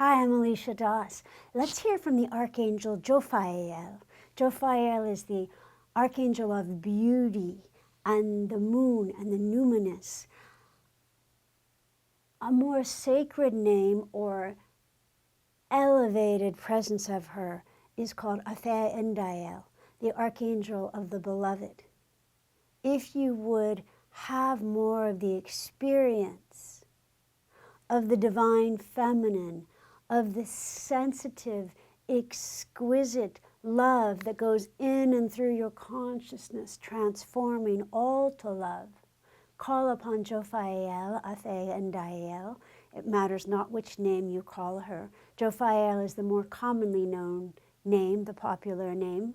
Hi, I'm Alicia Doss. Let's hear from the Archangel Jophiel. Jophiel is the Archangel of beauty and the moon and the numinous. A more sacred name or elevated presence of her is called Afayendial, the Archangel of the Beloved. If you would have more of the experience of the divine feminine, of the sensitive, exquisite love that goes in and through your consciousness, transforming all to love, call upon Jophiel, Afayendial. It matters not which name you call her. Jophiel is the more commonly known name, the popular name.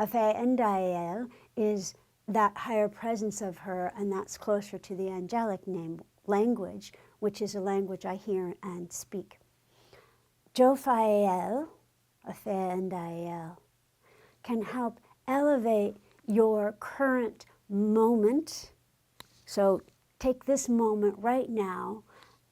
Afayendial is that higher presence of her, and that's closer to the angelic name, language, which is a language I hear and speak. Jophiel, Afayendial, can help elevate your current moment. So take this moment right now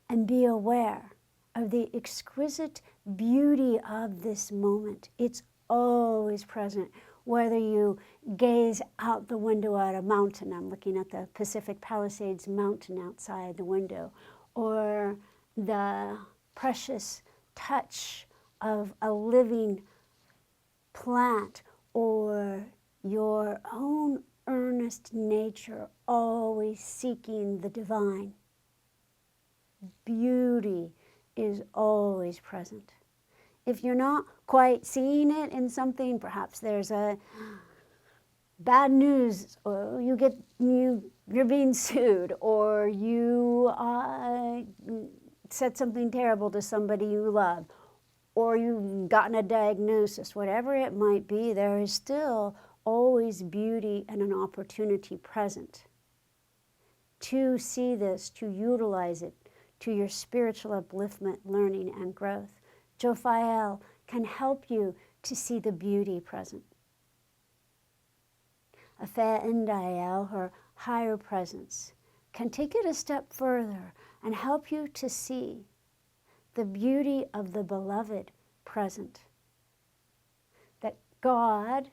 and be aware of the exquisite beauty of this moment. It's always present. Whether you gaze out the window at a mountain, I'm looking at the Pacific Palisades mountain outside the window, or the precious touch of a living plant, or your own earnest nature always seeking the divine. Beauty is always present. If you're not quite seeing it in something, perhaps there's a bad news, or you're being sued, or you said something terrible to somebody you love, or you've gotten a diagnosis, whatever it might be, there is still always beauty and an opportunity present to see this, to utilize it to your spiritual upliftment, learning, and growth. Jophiel can help you to see the beauty present. Afayendial, her higher presence, can take it a step further and help you to see the beauty of the beloved present. That God,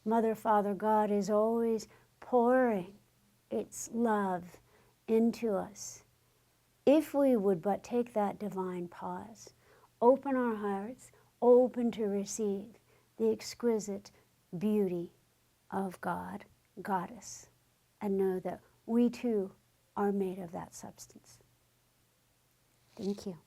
Mother, Father, God, is always pouring its love into us. If we would but take that divine pause, open our hearts, open to receive the exquisite beauty of God, Goddess, and know that we too are made of that substance. Thank you.